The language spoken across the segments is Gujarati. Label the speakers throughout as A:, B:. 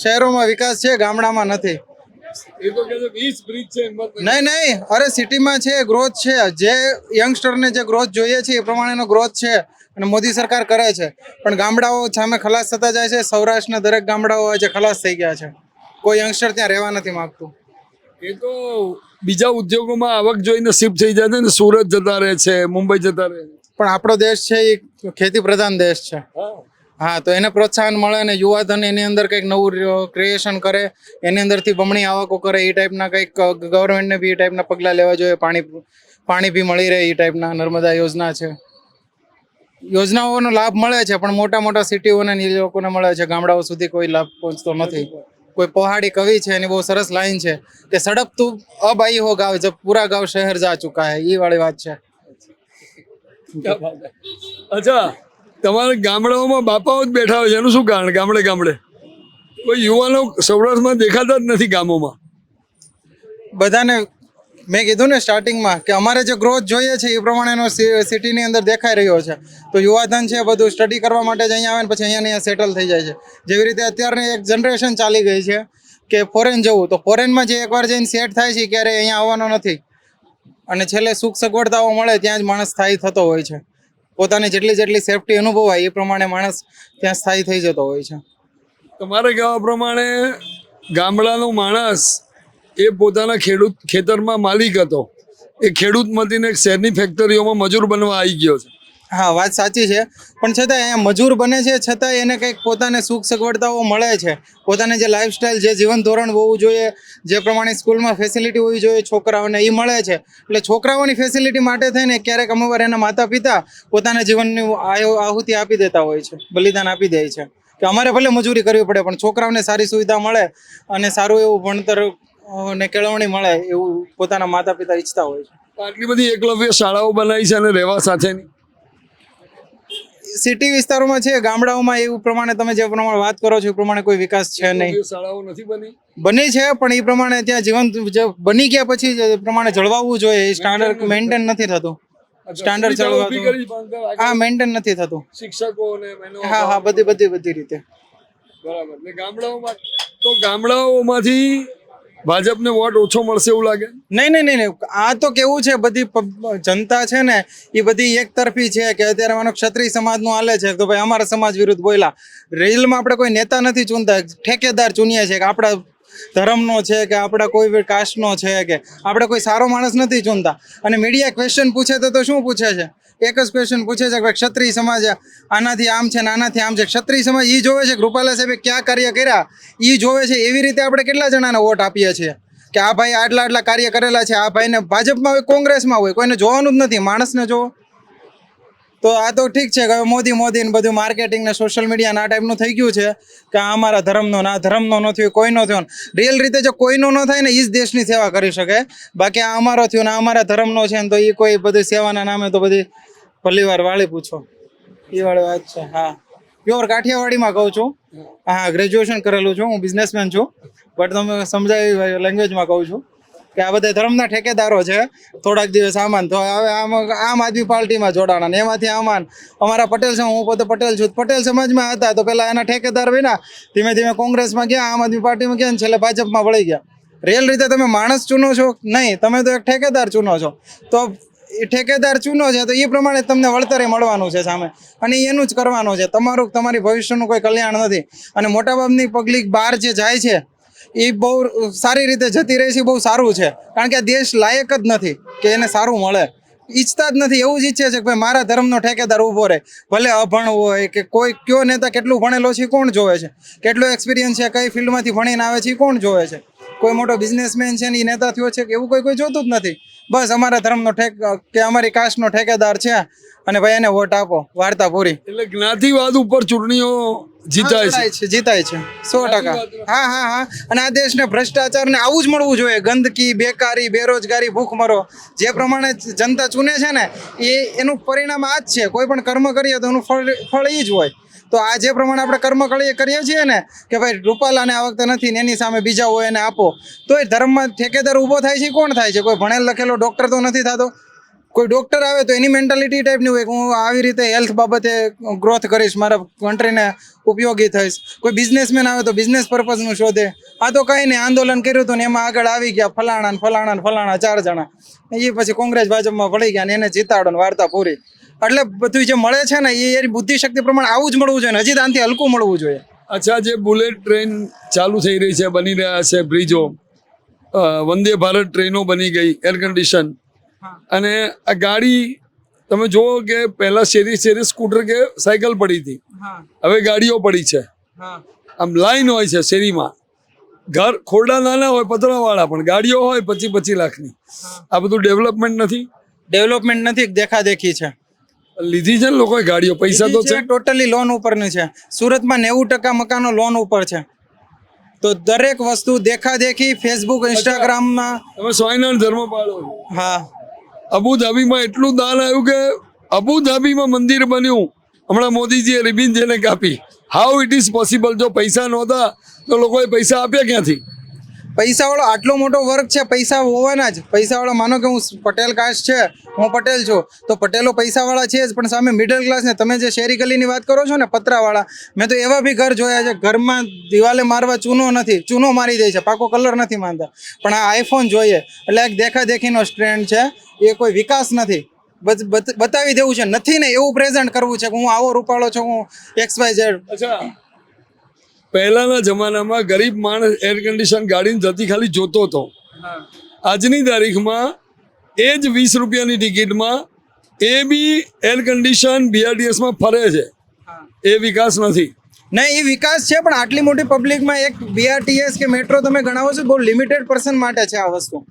A: શહેરોમાં વિકાસ છે, ગામડામાં નથી.
B: એ તો કહે છે 20 બ્રિજ છે
A: નહીં, અરે સિટીમાં છે, ગ્રોથ છે. જે યંગસ્ટરને જે ગ્રોથ જોઈએ છે એ પ્રમાણેનો ગ્રોથ છે અને મોદી સરકાર કરે છે. પણ ગામડાઓ સામે ખલાસ થતા જાય છે. સૌરાષ્ટ્રના દરેક ગામડાઓ આજે ખલાસ થઈ ગયા છે. કોઈ યંગસ્ટર ત્યાં રહેવા નથી માંગતું.
B: એ તો બીજા ઉદ્યોગોમાં આવક જોઈને શિફ્ટ થઈ જાય છે ને, સુરત જતા રહે છે, મુંબઈ જતા રહે છે.
A: પણ આપણો દેશ છે એ ખેતી પ્રધાન દેશ છે. હા, તો એને પ્રોત્સાહન મળે અને યુવાધન એની અંદર કંઈક નવું ક્રિએશન કરે, એની અંદરથી બમણી આવકો કરે. એ ટાઈપના કંઈક ગવર્મેન્ટને બી એ ટાઈપના પગલાં લેવા જોઈએ. પાણી બી મળી રહે એ ટાઈપના નર્મદા યોજના છે. યોજનાઓનો લાભ મળે છે પણ મોટા મોટા સિટીઓને એ લોકોને મળે છે, ગામડાઓ સુધી કોઈ લાભ પહોંચતો નથી. કોઈ પહાડી કવિ છે એની બહુ સરસ લાઈન છે કે સડક તું અબ આઈ હો ગાँव જબ પૂરા ગાँव શહેર જા ચુકા હૈ. એ વાળી વાત છે.
B: અચ્છા, તમારે ગામડાઓમાં બાપાઓ જ બેઠા હોય છે, એનું શું કારણ? ગામડે કોઈ યુવાનો સૌરાષ્ટ્રમાં દેખાતા જ નથી ગામોમાં.
A: બધાને મેં કીધું ને સ્ટાર્ટિંગમાં કે અમારે જે ગ્રોથ જોઈએ છે એ પ્રમાણેનો સિટીની અંદર દેખાઈ રહ્યો છે. તો યુવાધન છે બધું સ્ટડી કરવા માટે જ અહીંયા આવે ને પછી અહીંયા સેટલ થઈ જાય છે. જેવી રીતે અત્યારની એક જનરેશન ચાલી ગઈ છે કે ફોરેન જવું, તો ફોરેનમાં જે એકવાર જઈને સેટ થાય છે ક્યારે અહીંયા આવવાનો નથી. અને છેલ્લે સુખ સગવડતાઓ મળે ત્યાં જ માણસ સ્થાયી થતો હોય છે. પોતાની જેટલી સેફટી અનુભવાય એ પ્રમાણે માણસ ત્યાં સ્થાયી થઈ જતો હોય છે.
B: તમારે કહેવા પ્રમાણે ગામડાનો માણસ એ પોતાના ખેતરમાં માલિક હતો, એ ખેડૂતમાંથી શહેરની ફેક્ટરીઓમાં મજૂર બનવા આવી ગયો છે.
A: હા, વાત સાચી છે. પણ છતાં અહીંયા મજૂર બને છે, છતાં એને કંઈક પોતાને સુખ સગવડતાઓ મળે છે. પોતાને જે લાઈફસ્ટાઈલ, જે જીવન ધોરણ હોવું જોઈએ, જે પ્રમાણે સ્કૂલમાં ફેસિલિટી હોવી જોઈએ છોકરાઓને, એ મળે છે. એટલે છોકરાઓની ફેસિલિટી માટે થઈને ક્યારેક અમુક એના માતા પિતા પોતાના જીવનની આહુતિ આપી દેતા હોય છે, બલિદાન આપી દે છે કે અમારે ભલે મજૂરી કરવી પડે પણ છોકરાઓને સારી સુવિધા મળે અને સારું એવું ભણતર ને કેળવણી મળે એવું પોતાના માતા પિતા ઈચ્છતા હોય છે.
B: આટલી બધી એકલવ્ય શાળાઓ બનાવી છે અને રહેવા સાથેની.
A: સિટી વિસ્તારોમાં છે, ગામડાઓમાં એવું પ્રમાણે તમે જે પ્રમાણે વાત કરો છો એ પ્રમાણે કોઈ વિકાસ છે નહીં.
B: શાળાઓ નથી
A: બની છે પણ એ પ્રમાણે ત્યાં જીવન જે બની ગયા પછી એ પ્રમાણે જળવાવું જોઈએ. એ સ્ટાન્ડર્ડ મેન્ટેન નથી થતું. સ્ટાન્ડર્ડ જળવાતું, હા, મેન્ટેન નથી થતું.
B: શિક્ષકો
A: હા, બધી રીતે.
B: બરાબર. ગામડાઓમાંથી ભાજપને વોટ ઓછો મળશે એવું લાગે?
A: નહીં. આ તો કેવું છે, બધી જનતા છે ને એ બધી એક તરફી છે કે અત્યારે માનો ક્ષત્રિય સમાજનું હાલે છે તો ભાઈ અમારા સમાજ વિરુદ્ધ બોલ્યા. રેલમાં આપણે કોઈ નેતા નથી ચૂનતા, ઠેકેદાર ચૂનીએ છીએ કે આપણા ધર્મનો છે કે આપણા કોઈ કાસ્ટનો છે કે આપણે કોઈ સારો માણસ નથી ચૂનતા. અને મીડિયા ક્વેશ્ચન પૂછે તો શું પૂછે છે? એક જ ક્વેશ્ચન પૂછે છે કે ક્ષત્રિય સમાજ આનાથી આમ છે ને આનાથી આમ છે. ક્ષત્રિય સમાજ એ જોવે છે કે રૂપાલા સાહેબે ક્યાં કાર્ય કર્યા, એ જોવે છે. એવી રીતે આપણે કેટલા જણાને વોટ આપીએ છીએ કે આ ભાઈ આટલા કાર્ય કરેલા છે, આ ભાઈને ભાજપમાં હોય, કોંગ્રેસમાં હોય, કોઈને જોવાનું જ નથી, માણસને જોવો. તો આ તો ઠીક છે કે હવે મોદી ને બધું માર્કેટિંગ ને સોશિયલ મીડિયા આ ટાઈપનું થઈ ગયું છે કે આ અમારા ધર્મનો ને આ ધર્મનો નથી, કોઈનો થયો. રિયલ રીતે જો કોઈનો ન થાય ને એ જ દેશની સેવા કરી શકે. બાકી આ અમારો થયો ને અમારા ધર્મનો છે ને તો એ કોઈ બધી સેવાના નામે તો બધી ભલીવાર વાળી પૂછો, એ વાળી વાત છે. હા, પ્યોર કાઠિયાવાડીમાં કહું છું. હા, ગ્રેજ્યુએશન કરેલું છું, હું બિઝનેસમેન છું. બટ તમે સમજાય લેંગ્વેજમાં કહું છું કે આ બધા ધર્મના ઠેકેદારો છે. થોડાક દિવસ આમાં તો હવે આમ આદમી પાર્ટીમાં જોડાણા ને એમાંથી આમાં અમારા પટેલ છે, હું પોતે પટેલ છું, પટેલ સમાજમાં હતા તો પેલા એના ઠેકેદાર બન્યા, ધીમે ધીમે કોંગ્રેસમાં ગયા, આમ આદમી પાર્ટીમાં ગયા ને છેલ્લે ભાજપમાં વળી ગયા. રિયલ રીતે તમે માણસ ચૂનો છો નહીં, તમે તો એક ઠેકેદાર ચૂનો છો. તો એ ઠેકેદાર ચૂનો છે તો એ પ્રમાણે તમને વળતરે મળવાનું છે સામે, અને એનું જ કરવાનું છે. તમારી ભવિષ્યનું કોઈ કલ્યાણ નથી. અને મોટાભાગની પબ્લિક બહાર જે જાય છે એ બહુ સારી રીતે જતી રહે છે, બહુ સારું છે. કારણ કે આ દેશ લાયક જ નથી કે એને સારું મળે, ઈચ્છતા જ નથી. એવું જ ઈચ્છે છે કે ભાઈ મારા ધર્મનો ઠેકેદાર ઊભો રહે, ભલે અભણ હોય કે કોઈ કયો નેતા કેટલું ભણેલો છે કોણ જોવે છે, કેટલો એક્સપિરિયન્સ છે, કઈ ફિલ્ડમાંથી ભણીને આવે છે કોણ જોવે છે. કોઈ મોટો બિઝનેસમેન છે ને એ નેતા થયો છે કે એવું કોઈ જોતું જ નથી. બસ અમારા ધર્મનો કે અમારી કાસ્ટનો ઠેકેદાર છે અને ભાઈ એને વોટ આપો, વાર્તા પૂરી.
B: એટલે જ્ઞાતિવાદ ઉપર ચૂંટણીઓ જીતાય છે
A: 100%. હા. અને આ દેશને ભ્રષ્ટાચારને આવું જ મળવું જોઈએ. ગંદકી, બેકારી, બેરોજગારી, ભૂખમરો જે પ્રમાણે જનતા ચૂને છે ને એનું પરિણામ આ જ છે. કોઈ પણ કર્મ કરીએ તો એનું ફળ એ જ હોય. તો આ જે પ્રમાણે આપણે કર્મ કરીએ છીએ ને કે ભાઈ રૂપાલાને આ વખતે નથી ને એની સામે બીજા હોય એને આપો, તો એ ધર્મમાં ઠેકેદાર ઊભો થાય છે કોણ થાય છે? કોઈ ભણેલ લખેલો ડૉક્ટર તો નથી થતો. કોઈ ડોક્ટર આવે તો એની મેન્ટાલિટી ટાઈપની હોય કે હું આવી રીતે હેલ્થ બાબતે ગ્રોથ કરીશ, મારા કન્ટ્રીને ઉપયોગી થઈશ. કોઈ બિઝનેસમેન આવે તો બિઝનેસ પર્પઝનું શોધે. આ તો કંઈ નહીં, આંદોલન કર્યું હતું ને એમાં આગળ આવી ગયા ફલાણા ને ફલાણા ને ફલાણા 4 જણા, એ પછી કોંગ્રેસ ભાજપમાં ભળી ગયા ને એને જીતાડો ને વાર્તા પૂરી. એટલે બધું જે મળે છે ને એ એની બુદ્ધિ શક્તિ પ્રમાણે આવું જ મળવું જોઈએ ને, હજી તો આનાથી હલકું મળવું જોઈએ.
B: અચ્છા, જે બુલેટ ટ્રેન ચાલુ થઈ રહી છે, બની રહ્યા છે બ્રિજો, વંદે ભારત ટ્રેનો બની ગઈ એર કન્ડિશન, અને આ ગાડી તમે જુઓ કે પહેલા શેરી સ્કૂટર કે સાયકલ પડી હતી, હવે ગાડીઓ પડી છે. આમ લાઈન હોય છે શેરીમાં, ઘર ખોરડા નાના હોય પતરાવાળા, પણ ગાડીઓ હોય 25-25 લાખની. આ બધું ડેવલપમેન્ટ નથી.
A: ડેવલપમેન્ટ નથી, દેખાદેખી છે.
B: લીધી છે ને લોકોએ ગાડીઓ, પૈસા તો છે.
A: ટોટલી લોન ઉપરની છે. સુરતમાં 90% મકાનો લોન ઉપર છે. તો દરેક વસ્તુ દેખાદેખી, ફેસબુક, ઇન્સ્ટાગ્રામમાં.
B: તમે સ્વામિનારાયણ ધર્મ પાળો.
A: હા,
B: અબુધાબીમાં એટલું દાન આવ્યું કે અબુધાબીમાં મંદિર બન્યું. હમણાં મોદીજીએ રિબિન જેને કાપી. How it is possible? જો પૈસા નહોતા તો લોકોએ પૈસા આપ્યા ક્યાંથી?
A: પૈસાવાળો આટલો મોટો વર્ગ છે, પૈસા હોવાના જ. પૈસાવાળો, માનો કે હું પટેલ કાસ્ટ છે, હું પટેલ છું, તો પટેલો પૈસાવાળા છે જ, પણ સામે મિડલ ક્લાસ ને તમે જે શેરી ગલીની વાત કરો છો ને, પતરાવાળા, મેં તો એવા બી ઘર જોયા છે, ઘરમાં દિવાલે મારવા ચૂનો નથી, ચૂનો મારી દે છે, પાકો કલર નથી માનતા, પણ આ આઈફોન જોઈએ એટલે એક દેખાદેખીનો ટ્રેન્ડ છે. એ કોઈ વિકાસ નથી, બતાવી દેવું છે. નથી ને એવું પ્રેઝન્ટ કરવું છે કે હું આવો રૂપાળો છું, હું XYZ.
B: અચ્છા, પહેલાના જમાનામાં ગરીબ માણસ એર કન્ડિશન ગાડીને જતી ખાલી જોતો હતો. આજની તારીખમાં એ જ 20 રૂપિયાની ટિકિટમાં એ બી એર કન્ડિશન BRTSમાં ફરે છે. એ વિકાસ નથી.
A: નહીં, એ વિકાસ છે, પણ આટલી મોટી પબ્લિકમાં એક BRTS કે મેટ્રો તમે ગણાવો છો, બહુ લિમિટેડ પર્સન માટે છે આ વસ્તુ.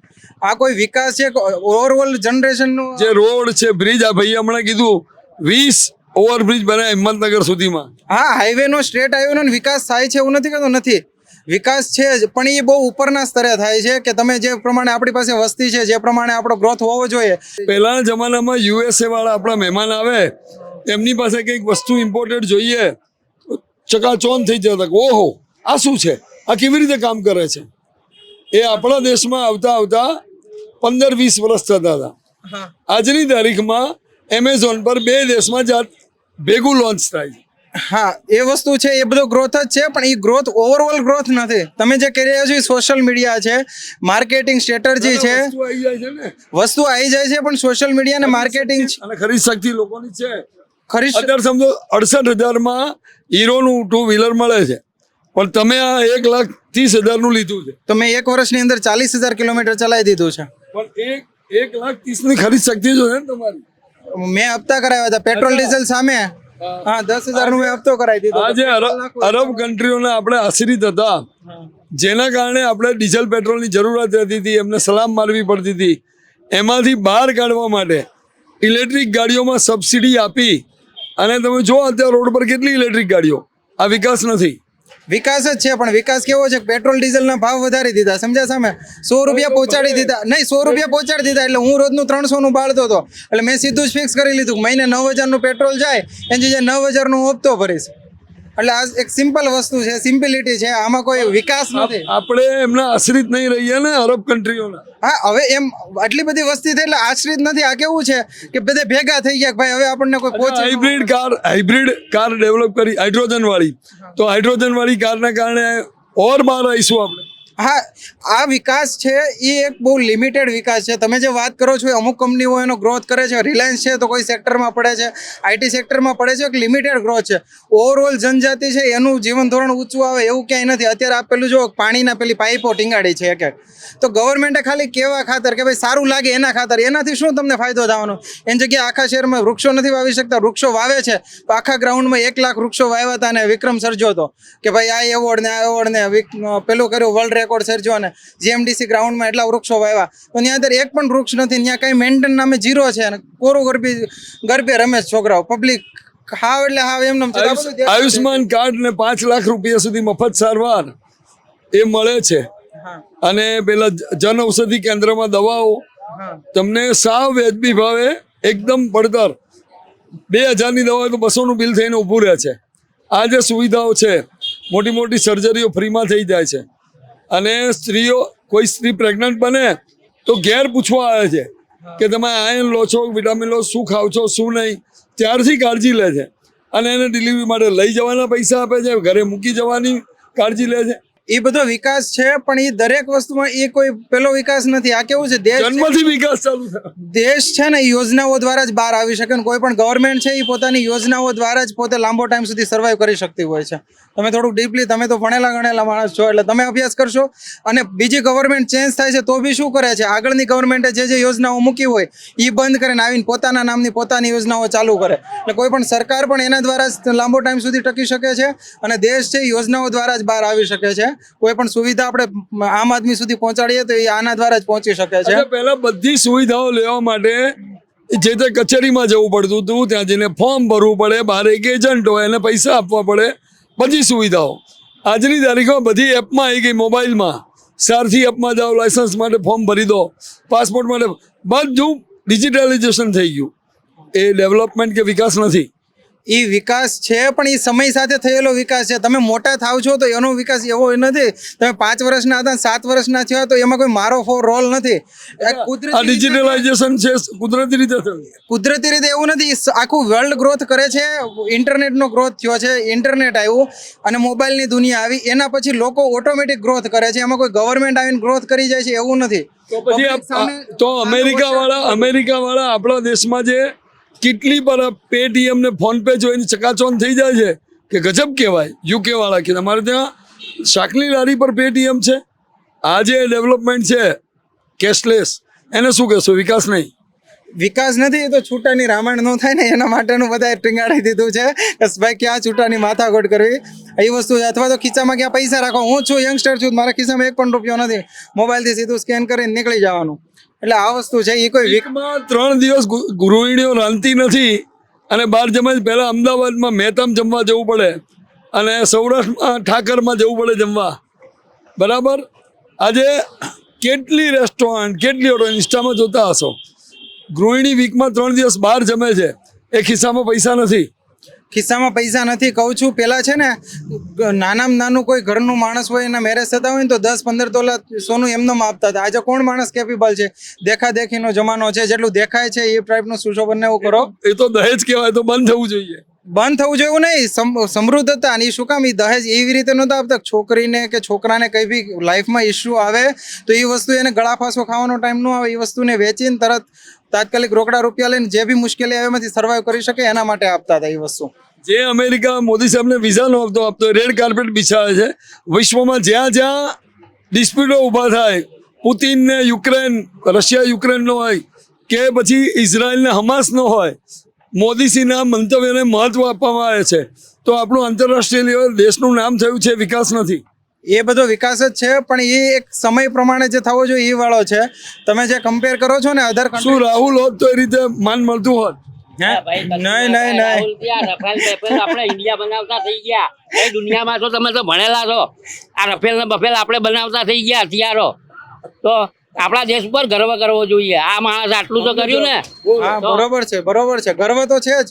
A: આ કોઈ વિકાસ છે? ઓવરઓલ જનરેશનનું
B: જે રોડ છે, બ્રિજ, આ ભાઈ હમણાં કીધું 20 ઓવરબ્રિજ બનાવ્યા હિંમતનગર સુધીમાં.
A: હા, હાઈવેનો, સ્ટેટ હાઈવેનો વિકાસ થાય છે એવું નથી કહેતો, નથી. વિકાસ છે જ, પણ એ બહુ ઉપરના સ્તરે થાય છે કે તમે જે પ્રમાણે આપણી પાસે વસ્તી છે, જે પ્રમાણે આપણો ગ્રોથ હોવો જોઈએ.
B: પહેલાના જમાનામાં USA વાળા આપણા મહેમાન આવે, એમની પાસે કંઈક વસ્તુ ઇમ્પોર્ટેડ જોઈએ, ચકાચોંધ થઈ જતા, ઓહો આ શું છે, આ કેવી રીતે કામ કરે છે. એ આપણા દેશમાં આવતા 15-20 વર્ષ થતા હતા. આજની તારીખમાં એમેઝોન પર 2 દેશમાં ભેગું લોન્ચ થાય છે.
A: હા, એ વસ્તુ છે, એ બધો ગ્રોથ જ છે, પણ એ ગ્રોથ ઓવરઓલ ગ્રોથ નથી. તમે જે કરી રહ્યા છો એ સોશિયલ મીડિયા છે, માર્કેટિંગ સ્ટ્રેટજી છે, વસ્તુ આવી જાય છે, પણ સોશિયલ મીડિયા ને માર્કેટિંગ
B: અને ખરીદ શક્તિ લોકોની છે.
A: ખરી
B: અત્યારે સમજો 68,000માં હીરોનું 2 વ્હીલર મળે છે, પણ તમે આ 1,30,000 લીધું છે.
A: તો મેં 1 વર્ષની અંદર 40,000 કિલોમીટર ચલાવી દીધું છે.
B: પણ 1,30,000 ખરીદ શક્તિ જો છે ને તમારી.
A: મેં હપ્તા કરાવ્યા હતા પેટ્રોલ ડીઝલ સામે. હા, 10,000 નું મેં હપ્તો કરાવી દીધો.
B: આજે અરબ કન્ટ્રીઓને આપણે આશ્રિત હતા, જેના કારણે આપણે ડીઝલ પેટ્રોલની જરૂરત રહેતી હતી, એમને સલામ મારવી પડતી હતી. એમાંથી બહાર કાઢવા માટે ઇલેક્ટ્રિક ગાડીઓમાં સબસિડી આપી, અને તમે જો અત્યારે રોડ પર કેટલી ઇલેક્ટ્રિક ગાડીઓ. આ વિકાસ નથી.
A: વિકાસ જ છે, પણ વિકાસ કેવો છે? પેટ્રોલ ડીઝલના ભાવ વધારી દીધા, સમજ્યા? સામે 100 રૂપિયા પહોંચાડી દીધા. નહીં, 100 રૂપિયા પહોંચાડી દીધા. એટલે હું રોજનું 300 નું બાળતો હતો, એટલે મેં સીધું જ ફિક્સ કરી લીધું, મહિને 9,000 નું પેટ્રોલ જાય, એની જગ્યાએ 9,000 નું હપ્તો ભરીશ. એટલે આ એક સિમ્પલ વસ્તુ છે, સિમ્પલિટી છે, આમાં કોઈ વિકાસ નથી.
B: આપણે એમના આશ્રિત નહીં રહીએ ને, અરબ કન્ટ્રીઓના.
A: હા, હવે એમ આટલી બધી વસ્તી થઈ એટલે આશ્રિત નથી. આ કેવું છે કે બધે ભેગા થઈ ગયા, ભાઈ હવે આપણને કોઈ પહોંચે.
B: હાઇબ્રિડ કાર ડેવલપ કરી, હાઇડ્રોજન વાળી, તો હાઇડ્રોજન વાળી કારના કારણે ઓર બહાર આવીશું આપણે.
A: હા, આ વિકાસ છે એ એક બહુ લિમિટેડ વિકાસ છે. તમે જે વાત કરો છો એ અમુક કંપનીઓ એનો ગ્રોથ કરે છે. રિલાયન્સ છે તો કોઈ સેક્ટરમાં પડે છે, IT સેક્ટરમાં પડે છે, એક લિમિટેડ ગ્રોથ છે. ઓવરઓલ જનજાતિ છે એનું જીવન ધોરણ ઊંચું આવે એવું ક્યાંય નથી. અત્યારે આ પેલું જો પાણીના પેલી પાઇપો ટીંગાડી છે એક, તો ગવર્મેન્ટે ખાલી કેવા ખાતર કે ભાઈ સારું લાગે એના ખાતર, એનાથી શું તમને ફાયદો થવાનો? એની જગ્યાએ આખા શહેરમાં વૃક્ષો નથી વાવી શકતા. વૃક્ષો વાવે છે તો આખા ગ્રાઉન્ડમાં 1 લાખ વૃક્ષો વાવ્યા હતા, અને વિક્રમ સર્જ્યો હતો કે ભાઈ આ એવોર્ડ ને પેલું કર્યું, વર્લ્ડ રેકોર્ડ સર્જ્યો, ને GMDC ગ્રાઉન્ડમાં એટલા વૃક્ષો વાવ્યા. તો ત્યાં અંદર એક પણ વૃક્ષ નથી. ત્યાં કઈ મેન્ટેન નામે 0 છે, અને કોરું ગરબે રમે છોકરાઓ. પબ્લિક હાવ એટલે હાવ એમને
B: આયુષ્માન કાર્ડ ને 5 લાખ રૂપિયા સુધી મફત સારવાર એ મળે છે. અને પેલા જન ઔષધિ કેન્દ્રમાં દવાઓ તમને સાવ વ્યાજબી ભાવે એકદમ પડતર 2,000 ની દવા તો 200 નું બિલ થઈને ઊભું રહે છે. આ જે સુવિધાઓ છે, મોટી મોટી સર્જરીઓ ફ્રીમાં થઈ જાય છે. અને કોઈ સ્ત્રી પ્રેગ્નન્ટ બને તો ઘેર પૂછવા આવે છે કે તમે આયર્ન લો છો, વિટામિન લો, શું ખાવ છો શું નહીં, ત્યારથી કાળજી લે છે. અને એને ડિલિવરી માટે લઈ જવાના પૈસા આપે છે, ઘરે મૂકી જવાની કાળજી લે છે.
A: એ બધો વિકાસ છે, પણ એ દરેક વસ્તુમાં એ કોઈ પેલો વિકાસ નથી. આ કેવું છે, દેશ
B: જન્મથી વિકાસ ચાલુ થાય.
A: દેશ છે ને એ યોજનાઓ દ્વારા જ બહાર આવી શકે ને કોઈ પણ ગવર્મેન્ટ છે એ પોતાની યોજનાઓ દ્વારા જ પોતે લાંબો ટાઈમ સુધી સર્વાઈવ કરી શકતી હોય છે. તમે થોડુંક ડીપલી, તમે તો ભણેલા ગણેલા માણસ છો એટલે તમે અભ્યાસ કરશો. અને બીજી ગવર્મેન્ટ ચેન્જ થાય છે તો બી શું કરે છે, આગળની ગવર્મેન્ટે જે યોજનાઓ મૂકી હોય એ બંધ કરીને આવીને પોતાના નામની પોતાની યોજનાઓ ચાલુ કરે. એટલે કોઈ પણ સરકાર પણ એના દ્વારા જ લાંબો ટાઈમ સુધી ટકી શકે છે અને દેશ છે એ યોજનાઓ દ્વારા જ બહાર આવી શકે છે. કોઈ પણ સુવિધા આપણે આમ આદમી સુધી પહોંચાડીએ તો એ આના દ્વારા જ પહોંચી શકે છે.
B: પહેલા બધી સુવિધાઓ લેવા માટે જે તે કચેરીમાં જવું પડતું હતું, ત્યાં જઈને ફોર્મ ભરવું પડે, બહાર એક એજન્ટ હોય એને પૈસા આપવા પડે. બધી સુવિધાઓ આજની તારીખમાં બધી એપમાં આવી ગઈ. મોબાઈલમાં સારથી એપમાં જાઓ, લાયસન્સ માટે ફોર્મ ભરી દો, પાસપોર્ટ માટે બધું ડિજિટલાઇઝેશન થઈ ગયું. એ ડેવલપમેન્ટ કે વિકાસ નથી.
A: એ વિકાસ છે, પણ એ સમય સાથે થયેલો વિકાસ છે. તમે મોટા થાવ છો તો એનો વિકાસ એવો નથી. તમે 5 વર્ષના હતા, 7 વર્ષના થયા તો એમાં કોઈ મારો રોલ નથી.
B: આ ડિજિટલાઇઝેશન છે કુદરતી રીતે થયું.
A: કુદરતી રીતે એવું નથી. આખું વર્લ્ડ ગ્રોથ કરે છે. ઇન્ટરનેટનો ગ્રોથ થયો છે, ઇન્ટરનેટ આવ્યું અને મોબાઈલની દુનિયા આવી, એના પછી લોકો ઓટોમેટિક ગ્રોથ કરે છે. એમાં કોઈ ગવર્મેન્ટ આવીને ગ્રોથ કરી જાય છે એવું નથી.
B: તો પછી તો અમેરિકા વાળા આપણા દેશમાં જે કેટલી પર પેટીએમ ને ફોન પે જોઈને ચકાચોન થઈ જાય છે કે ગજબ કહેવાય. યુકે વાળા કે અમારે ત્યાં શાકની લારી પર પેટીએમ છે. આ જે ડેવલપમેન્ટ છે કેશલેસ, એને શું કહેશો? વિકાસ નહીં.
A: વિકાસ નથી. એ તો છૂટાની રામાયણ ન થાય ને એના માટેનું બધા ટીંગાડી દીધું છે કે ભાઈ ક્યાં છૂટાની માથાકોટ કરવી એ વસ્તુ છે. અથવા તો ખિસ્સામાં ક્યાં પૈસા રાખો. હું છું યંગસ્ટર છું, મારા ખિસ્સામાં 1 પણ રૂપિયો નથી, મોબાઈલથી સીધું સ્કેન કરીને નીકળી જવાનું. એટલે આ વસ્તુ છે એ કોઈ
B: વીકમાં 3 દિવસ ગૃહિણીઓ રાંધતી નથી અને બહાર જમે. પહેલા અમદાવાદમાં મહેતામ જમવા જવું પડે અને સૌરાષ્ટ્રમાં ઠાકરમાં જવું પડે જમવા. બરાબર. આજે કેટલી રેસ્ટોરન્ટ, કેટલી હોટલ ઇન્સ્ટામાં જોતા હશો, ગૃહિણી વીકમાં 3 દિવસ બહાર જમે છે. એ ખિસ્સામાં પૈસા નથી.
A: ખિસ્સામાં પૈસા નથી કહું છું. પેલા છે ને નાનામાં નાનું કોઈ ઘરનું માણસ હોય એના મેરેજ થતા હોય ને તો 10-15 તોલા સોનું એમનેમ આપતા હતા. આજે કોણ માણસ કેપેબલ છે? દેખાદેખીનો જમાનો છે. જેટલું દેખાય છે એ ટાઈપનું સુશોભન એવું કરો.
B: એ તો દહેજ કહેવાય, તો બંધ થવું જોઈએ.
A: બંધ થવું જોઈએ નહીં. સમૃદ્ધ હતા અને શું કામ એ દહેજ એવી રીતે નહોતા આપતા. છોકરીને કે છોકરાને કંઈ બી લાઈફમાં ઇસ્યુ આવે તો એ વસ્તુ એને ગળા ફાંસો ખાવાનો ટાઈમ ન આવે. એ વસ્તુને વેચીને તરત તાત્કાલિક રોકડા રૂપિયા લઈને જે બી મુશ્કેલી આવે એમાંથી સર્વાઈવ કરી શકે એના માટે આપતા હતા એ વસ્તુ.
B: જે અમેરિકા મોદી સાહેબને વિઝા નો આપતો રેડ કાર્પેટ બિછાવે છે. વિશ્વમાં જ્યાં જ્યાં ડિસ્પ્યુટો ઊભા થાય, પુતિન ને યુક્રેન, રશિયા યુક્રેનનો હોય કે પછી ઇઝરાયલ ને હમાસનો હોય, મોદીજીના મંતવ્યને મહત્વ આપવામાં આવે છે. તો આપણું આંતરરાષ્ટ્રીય લેવલ દેશનું નામ થયું છે, વિકાસ નથી.
A: એ બધો વિકાસ જ છે, પણ એ એક સમય પ્રમાણે જે થવો જોઈએ એ વાળો છે. તમે જે કમ્પેર કરો છો ને અધર
B: શું રાહુલ હોત તો એ રીતે માન મળતું હોત?
A: નહીં.
C: આપણે ઇન્ડિયા બનાવતા થઈ ગયા. કઈ દુનિયામાં છો? તમે તો ભણેલા છો. આ રફેલ ને બફેલ આપણે બનાવતા થઈ ગયા હથિયારો. તો આપણા દેશ પર ગર્વ કરવો જોઈએ. આ માણસ આટલું તો કર્યું ને.
A: બરોબર છે, ગર્વ તો છે જ.